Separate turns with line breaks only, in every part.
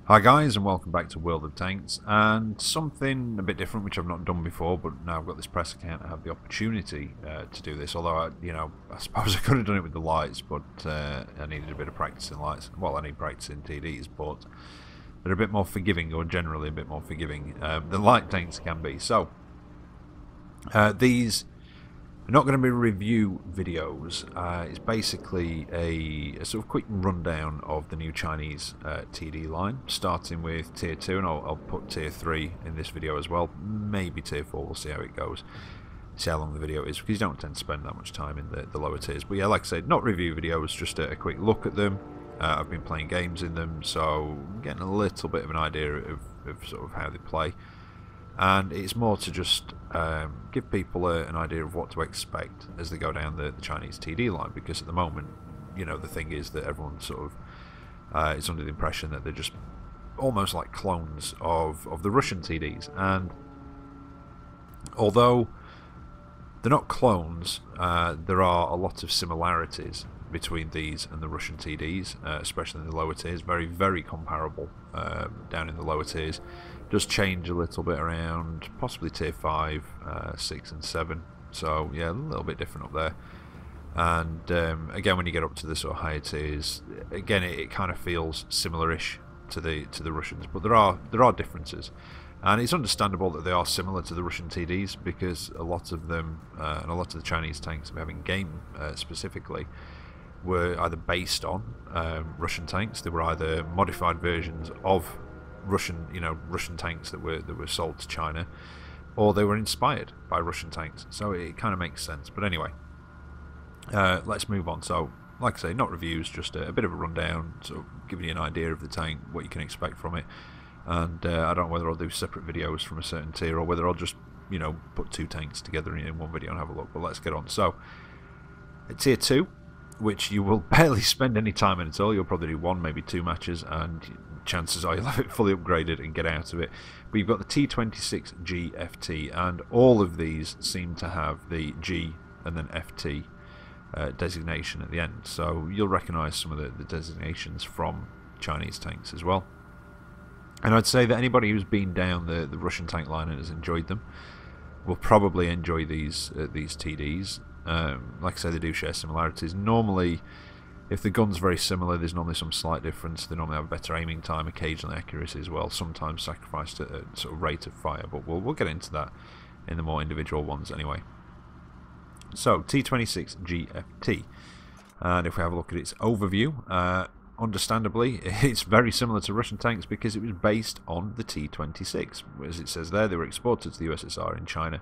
Hi guys, and welcome back to World of Tanks, and something a bit different which I've not done before, but now I've got this press account, I have the opportunity to do this, although I suppose I could have done it with the lights, but I needed a bit of practice in lights. Well, I need practice in TDs, but they're a bit more forgiving, or generally a bit more forgiving than light tanks can be. So these are not going to be review videos. It's basically a sort of quick rundown of the new Chinese TD line, starting with Tier 2, and I'll put Tier 3 in this video as well. Maybe Tier 4, we'll see how it goes. See how long the video is, because you don't tend to spend that much time in the lower tiers. But yeah, like I said, not review videos, just a quick look at them. I've been playing games in them, so getting a little bit of an idea of sort of how they play. And it's more to just give people an idea of what to expect as they go down the Chinese TD line, because at the moment, the thing is that everyone sort of is under the impression that they're just almost like clones of the Russian TDs. And although they're not clones, there are a lot of similarities between these and the Russian TDs, especially in the lower tiers. Very, very comparable down in the lower tiers. Does change a little bit around possibly Tier 5, 6 and 7, so yeah, a little bit different up there. And again, when you get up to the sort of higher tiers, again it kind of feels similar-ish to the Russians, but there are differences. And it's understandable that they are similar to the Russian TDs, because a lot of them, and a lot of the Chinese tanks we have in game specifically, were either based on Russian tanks. They were either modified versions of Russian tanks that were sold to China, or they were inspired by Russian tanks. So it kind of makes sense. But anyway, let's move on. So, like I say, not reviews, just a bit of a rundown, sort of giving you an idea of the tank, what you can expect from it. And I don't know whether I'll do separate videos from a certain tier, or whether I'll just put two tanks together in one video and have a look. But let's get on. So, at Tier 2, which you will barely spend any time in at all. You'll probably do one, maybe two matches, and chances are you'll have it fully upgraded and get out of it. But you've got the T26G FT, and all of these seem to have the G and then FT designation at the end. So you'll recognise some of the designations from Chinese tanks as well. And I'd say that anybody who's been down the Russian tank line and has enjoyed them will probably enjoy these TDs. Like I say, they do share similarities. Normally, if the gun's very similar, there's normally some slight difference. They normally have better aiming time, occasionally accuracy as well, sometimes sacrificed at a sort of rate of fire, but we'll get into that in the more individual ones anyway. So, T26GFT, and if we have a look at its overview, understandably, it's very similar to Russian tanks because it was based on the T26. As it says there, they were exported to the USSR in China,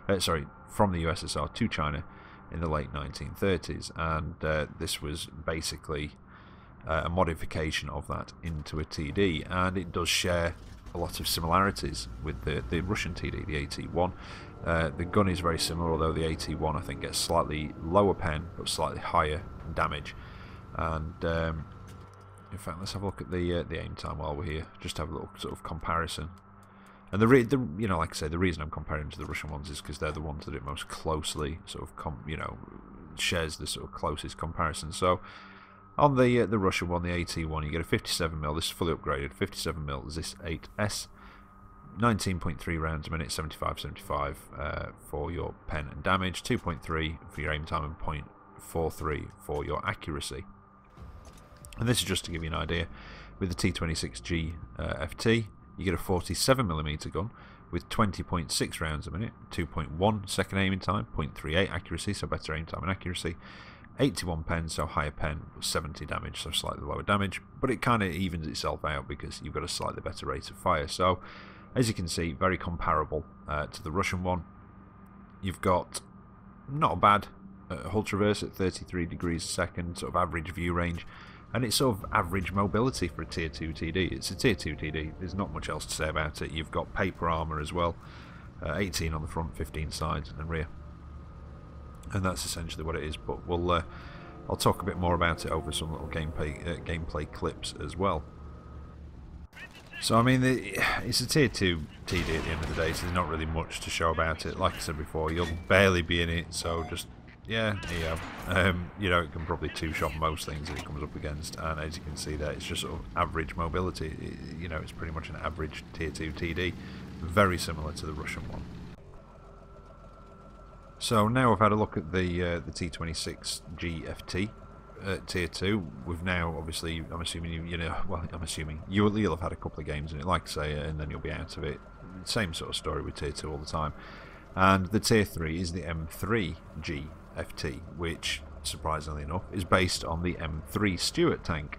from the USSR to China in the late 1930s, and this was basically a modification of that into a TD, and it does share a lot of similarities with the Russian TD, the AT1. The gun is very similar, although the AT1 I think gets slightly lower pen but slightly higher damage. And in fact, let's have a look at the aim time while we're here, just to have a little sort of comparison. And like I say, the reason I'm comparing to the Russian ones is because they're the ones that it most closely sort of shares the sort of closest comparison. So on the Russian one, the AT1, you get a 57mm. This is fully upgraded, 57mm Zis 8S, 19.3 rounds a minute, 75/75 for your pen and damage, 2.3 for your aim time, and 0.43 for your accuracy. And this is just to give you an idea. With the T26G FT, you get a 47mm gun with 20.6 rounds a minute, 2.1 second aiming time, 0.38 accuracy, so better aim time and accuracy, 81 pen, so higher pen, 70 damage, so slightly lower damage, but it kind of evens itself out because you've got a slightly better rate of fire. So, as you can see, very comparable to the Russian one. You've got not a bad hull traverse at 33 degrees a second, sort of average view range. And it's sort of average mobility for a Tier 2 TD. It's a Tier 2 TD. There's not much else to say about it. You've got paper armour as well. 18 on the front, 15 sides and rear. And that's essentially what it is. But I'll talk a bit more about it over some little gameplay clips as well. So, I mean, it's a Tier 2 TD at the end of the day, so there's not really much to show about it. Like I said before, you'll barely be in it, so just Yeah, you know, it can probably two-shot most things that it comes up against, and as you can see there, it's just sort of average mobility. You know, it's pretty much an average Tier 2 TD, very similar to the Russian one. So now I've had a look at the T26G FT Tier 2. We've now, obviously, I'm assuming I'm assuming you'll have had a couple of games in it, like I say, and then you'll be out of it. Same sort of story with Tier 2 all the time. And the Tier 3 is the M3G FT, which, surprisingly enough, is based on the M3 Stuart tank.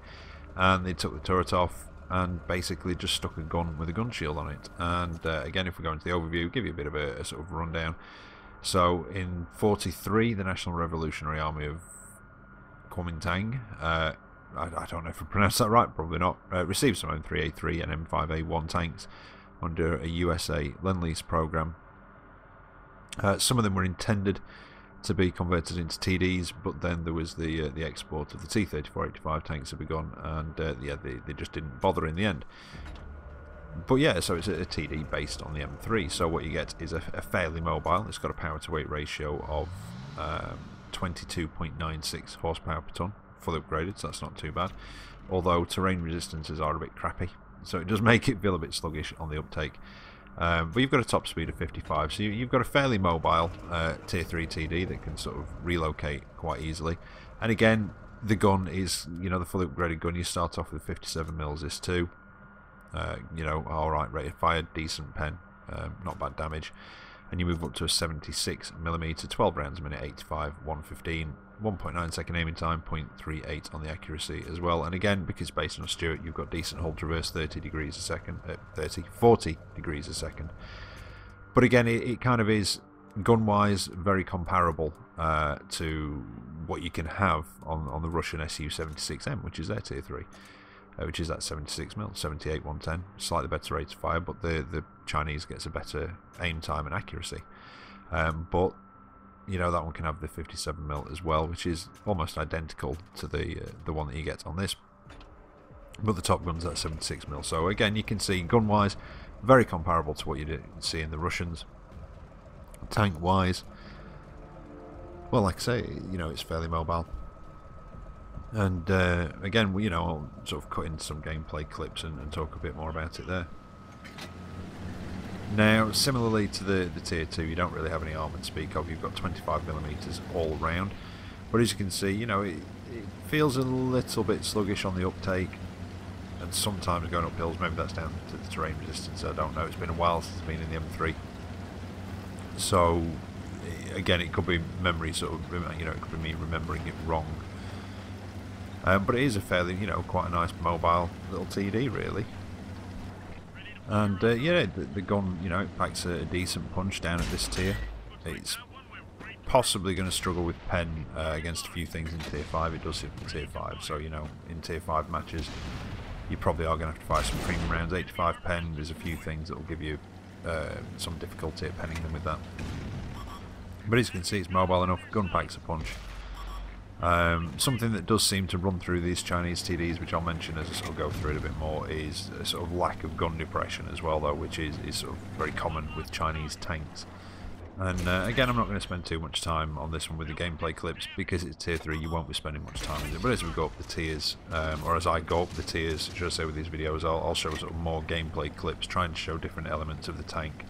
And they took the turret off and basically just stuck a gun with a gun shield on it. And again, if we go into the overview, give you a bit of a sort of rundown. So in 43, the National Revolutionary Army of Kuomintang, I don't know if I pronounced that right, probably not, received some M3A3 and M5A1 tanks under a USA Lend-Lease program. Some of them were intended to be converted into TDs, but then there was the export of the T-34-85 tanks had begun, and yeah, they just didn't bother in the end. But yeah, so it's a TD based on the M3. So what you get is a fairly mobile. It's got a power to weight ratio of 22.96 horsepower per ton, fully upgraded, so that's not too bad. Although terrain resistances are a bit crappy, so it does make it feel a bit sluggish on the uptake. But you've got a top speed of 55, so you've got a fairly mobile Tier 3 TD that can sort of relocate quite easily. And again, the gun is, you know, the fully upgraded gun. You start off with 57mm this too. You know, alright rate of fire, decent pen, not bad damage. And you move up to a 76mm, 12 rounds a minute, 85, 115, 1.9 second aiming time, 0.38 on the accuracy as well. And again, because it's based on a Stuart, you've got decent hull traverse, 40 degrees a second. But again, it kind of is, gun-wise, very comparable to what you can have on the Russian Su-76M, which is their Tier 3. Which is that 76mm, 78, 110, slightly better rate of fire, but the Chinese gets a better aim time and accuracy. But you know, that one can have the 57mm as well, which is almost identical to the one that you get on this. But the top gun's at 76mm, so again, you can see gun-wise, very comparable to what you see in the Russians. Tank-wise, well, like I say, you know, it's fairly mobile. And again, you know, I'll sort of cut in some gameplay clips and talk a bit more about it there. Now, similarly to the Tier 2, you don't really have any armour to speak of. You've got 25mm all round, but as you can see, you know, it feels a little bit sluggish on the uptake, and sometimes going up hills. Maybe that's down to the terrain resistance, I don't know. It's been a while since it's been in the M3, so again, it could be memory sort of, you know, it could be me remembering it wrong. But it is a fairly, you know, quite a nice mobile little TD, really. And yeah, the gun, you know, it packs a decent punch down at this tier. It's possibly going to struggle with pen against a few things in Tier 5. It does sit in Tier 5, so, you know, in Tier 5 matches, you probably are going to have to fire some premium rounds. 85 pen, there's a few things that will give you some difficulty at penning them with that. But as you can see, it's mobile enough. Gun packs a punch. Something that does seem to run through these Chinese TDs, which I'll mention as I sort of go through it a bit more, is a sort of lack of gun depression as well, though, which is sort of very common with Chinese tanks. And again, I'm not going to spend too much time on this one with the gameplay clips, because it's Tier 3, you won't be spending much time with it. But as we go up the tiers, or as I go up the tiers, should I say, with these videos, I'll show sort of more gameplay clips, trying to show different elements of the tank.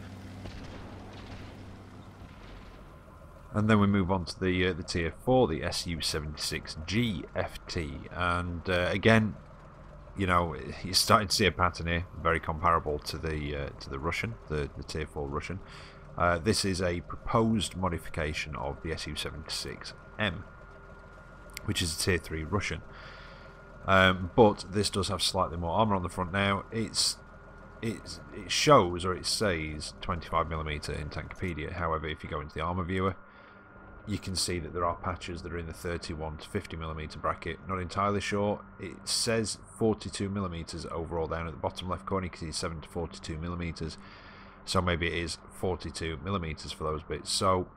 And then we move on to the Tier 4, the Su-76G FT, and again, you know, you're starting to see a pattern here, very comparable to the Russian, the Tier 4 Russian. This is a proposed modification of the Su-76M, which is a Tier 3 Russian, but this does have slightly more armour on the front now. It shows, or it says, 25mm in Tankopedia. However, if you go into the armour viewer, you can see that there are patches that are in the 31 to 50mm bracket. Not entirely sure. It says 42mm overall down at the bottom left corner. You can see 7 to 42mm. So maybe it is 42mm for those bits. So,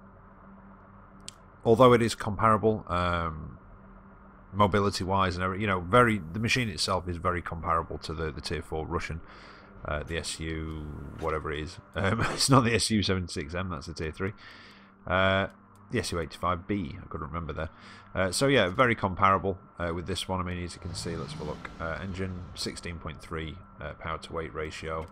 although it is comparable, mobility-wise and everything, you know, the machine itself is very comparable to the Tier 4 Russian, the SU whatever it is. It's not the Su-76M. That's the Tier 3. the SU-85B, I couldn't remember there. So yeah, very comparable with this one. I mean, as you can see, let's have a look. Engine 16.3 power to weight ratio,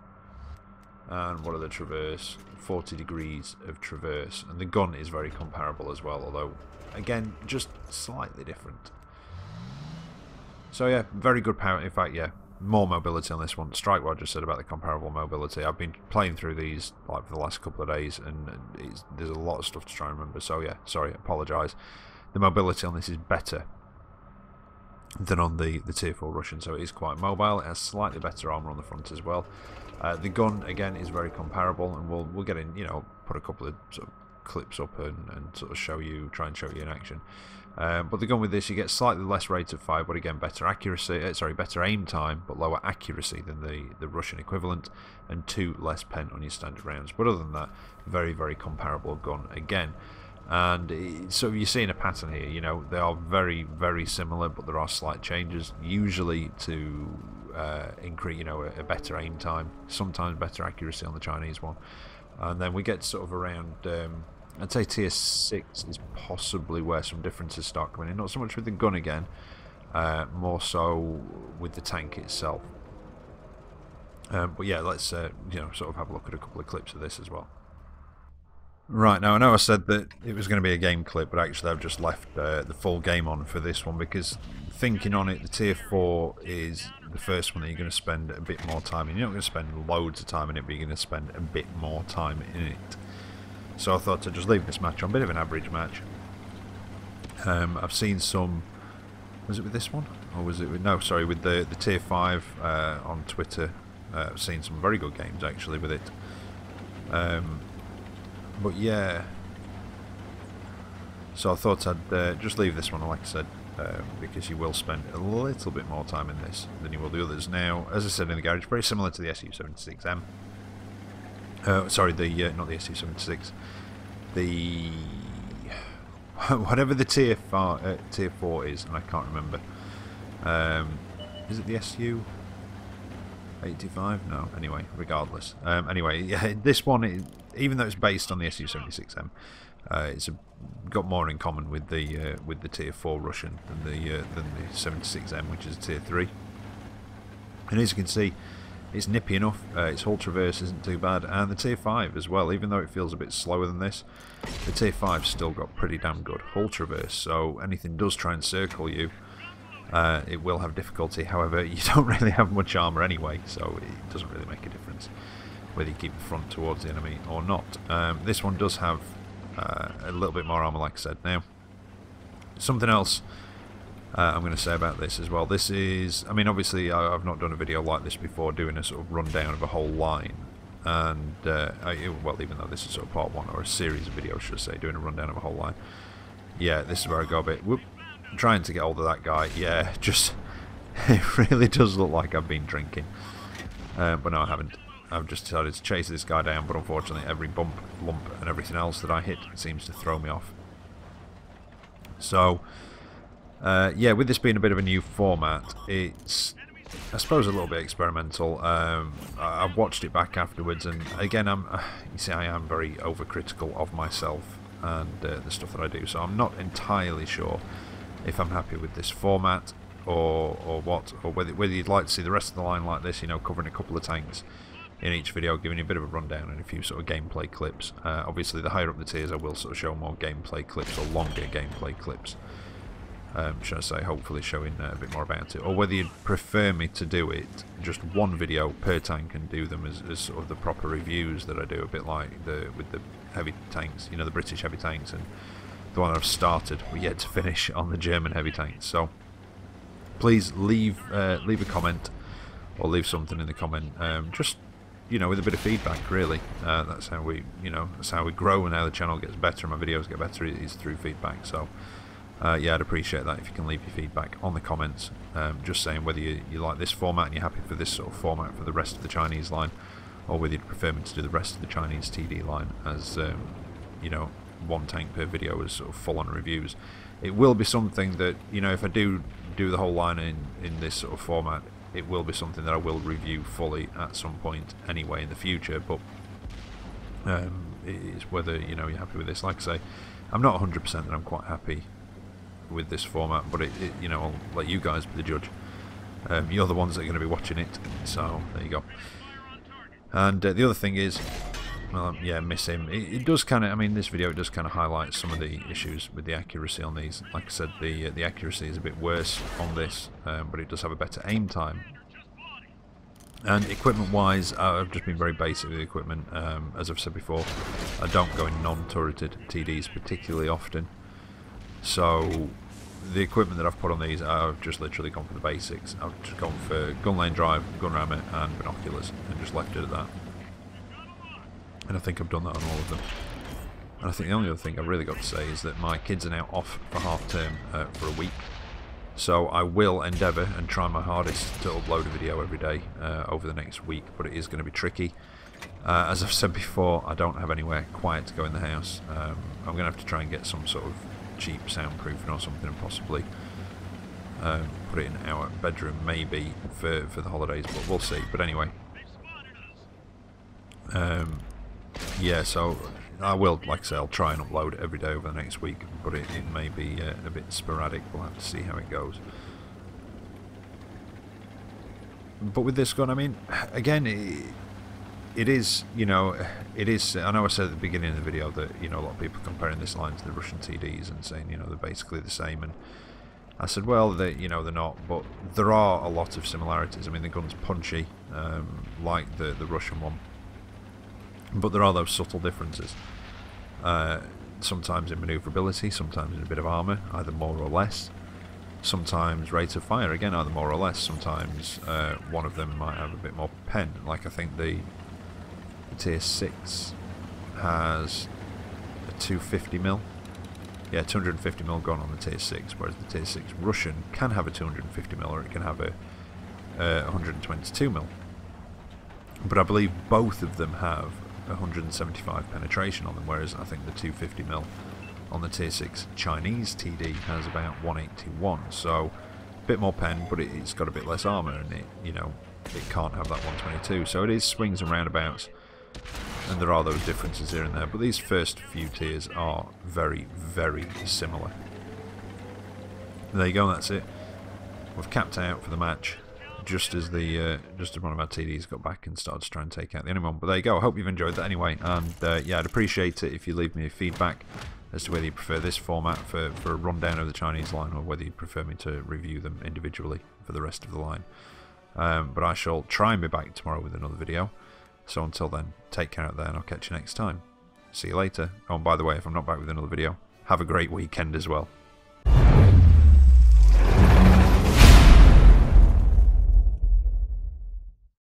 and what are the traverse? 40 degrees of traverse, and the gun is very comparable as well, although again just slightly different. So yeah, very good power. In fact, yeah, more mobility on this one. Strike what I just said about the comparable mobility. I've been playing through these like for the last couple of days, and there's a lot of stuff to try and remember. So yeah, sorry, apologise. The mobility on this is better than on the Tier 4 Russian, so it is quite mobile. It has slightly better armour on the front as well. The gun again is very comparable, and we'll get in, you know, put a couple of sort of clips up and sort of try and show you in action. But the gun with this, you get slightly less rate of fire, but again better accuracy. Better aim time, but lower accuracy than the Russian equivalent, and 2 less pen on your standard rounds. But other than that, very, very comparable gun again. And so you're seeing a pattern here. You know, they are very, very similar, but there are slight changes. Usually to increase, you know, a better aim time, sometimes better accuracy on the Chinese one, and then we get sort of around. I'd say Tier 6 is possibly where some differences start coming in. Not so much with the gun again, more so with the tank itself. But yeah, let's you know, sort of have a look at a couple of clips of this as well. Right, now I know I said that it was going to be a game clip, but actually I've just left the full game on for this one, because thinking on it, the Tier 4 is the first one that you're going to spend a bit more time in. You're not going to spend loads of time in it, but you're going to spend a bit more time in it. So I thought I'd just leave this match on, a bit of an average match. I've seen some, was it with this one? Or was it with, no, sorry, with the Tier 5 on Twitter. I've seen some very good games actually with it. But yeah, so I thought I'd just leave this one, like I said, because you will spend a little bit more time in this than you will the others. Now, as I said in the garage, very similar to the SU-76M. Sorry, not the SU-76, the whatever the Tier 4 is, and I can't remember. Is it the SU-85? No. Anyway, regardless. Anyway, yeah, this one, even though it's based on the SU-76M, it's got more in common with the Tier 4 Russian than the 76M, which is a Tier 3. And as you can see, it's nippy enough. Its hull traverse isn't too bad, and the Tier 5 as well. Even though it feels a bit slower than this, the Tier 5's still got pretty damn good hull traverse. So anything does try and circle you, it will have difficulty. However, you don't really have much armour anyway, so it doesn't really make a difference whether you keep the front towards the enemy or not. This one does have a little bit more armour, like I said. Now, something else I'm going to say about this as well. This is, I mean, obviously I've not done a video like this before, doing a sort of rundown of a whole line. And, well, even though this is sort of part 1, or a series of videos, should I say, doing a rundown of a whole line. Yeah, this is where I go a bit, whoop, trying to get hold of that guy. Yeah, just, it really does look like I've been drinking. But no, I haven't. I've just decided to chase this guy down, but unfortunately every bump, lump, and everything else that I hit seems to throw me off. So, yeah, with this being a bit of a new format, it's, I suppose, a little bit experimental. I've watched it back afterwards, and again, you see, I am very overcritical of myself and the stuff that I do, so I'm not entirely sure if I'm happy with this format or what, or whether you'd like to see the rest of the line like this, you know, covering a couple of tanks in each video, giving you a bit of a rundown and a few sort of gameplay clips. Obviously, the higher up the tiers, I will sort of show more gameplay clips, or longer gameplay clips. Should I say, hopefully showing a bit more about it, or whether you'd prefer me to do it just one video per tank and do them as sort of the proper reviews that I do, a bit like with the heavy tanks, you know, the British heavy tanks, and the one I've started but yet to finish on the German heavy tanks. So please leave a comment, or leave something in the comment, just, you know, with a bit of feedback, really. That's how we, you know, that's how we grow and how the channel gets better and my videos get better, is through feedback. So yeah, I'd appreciate that if you can leave your feedback on the comments, just saying whether you like this format and you're happy for this sort of format for the rest of the Chinese line, or whether you'd prefer me to do the rest of the Chinese TD line as, you know, one tank per video as sort of full-on reviews. It will be something that, you know, if I do the whole line in this sort of format, it will be something that I will review fully at some point anyway in the future. But it's whether, you know, you're happy with this. Like I say, I'm not 100% that I'm quite happy with this format, but you know, I'll let you guys be the judge. You're the ones that are going to be watching it, so there you go. And the other thing is, well, yeah, miss him. It does kind of, I mean, this video, it does kind of highlight some of the issues with the accuracy on these. Like I said, the accuracy is a bit worse on this, but it does have a better aim time. And equipment-wise, I've just been very basic with the equipment. As I've said before, I don't go in non-turreted TDs particularly often. So the equipment that I've put on these, I've just literally gone for the basics. I've just gone for gun lane drive, gun rammer, and binoculars, and just left it at that. And I think I've done that on all of them. And I think the only other thing I've really got to say is that my kids are now off for half term for a week. So I will endeavour and try my hardest to upload a video every day over the next week, but it is going to be tricky. As I've said before, I don't have anywhere quiet to go in the house. I'm going to have to try and get some sort of cheap soundproofing or something, and possibly put it in our bedroom maybe for the holidays, but we'll see. But anyway, yeah, so I will, like I say, I'll try and upload it every day over the next week, but it may be a bit sporadic. We'll have to see how it goes. But with this gun, I mean, again, it is, you know, it is, I know I said at the beginning of the video that, you know, a lot of people comparing this line to the Russian TDs and saying, you know, they're basically the same, and I said, well, you know, they're not, but there are a lot of similarities. I mean, the gun's punchy, like the Russian one, but there are those subtle differences. Sometimes in manoeuvrability, sometimes in a bit of armour, either more or less. Sometimes rate of fire, again, either more or less. Sometimes one of them might have a bit more pen. Like, I think the Tier 6 has a 250mm. Yeah, 250mm gun on the Tier 6, whereas the Tier 6 Russian can have a 250mm, or it can have a 122mm. But I believe both of them have 175 penetration on them, whereas I think the 250mm on the Tier 6 Chinese TD has about 181. So a bit more pen, but it's got a bit less armour, and it, you know, it can't have that 122. So it is swings and roundabouts, and there are those differences here and there. But these first few tiers are very, very similar. There you go. That's it. We've capped out for the match, just as one of our TDs got back and started to try and take out the enemy one. But there you go. I hope you've enjoyed that anyway, and yeah, I'd appreciate it if you leave me feedback as to whether you prefer this format for a rundown of the Chinese line, or whether you prefer me to review them individually for the rest of the line. But I shall try and be back tomorrow with another video. So until then, take care out there, and I'll catch you next time. See you later. Oh, and by the way, if I'm not back with another video, have a great weekend as well.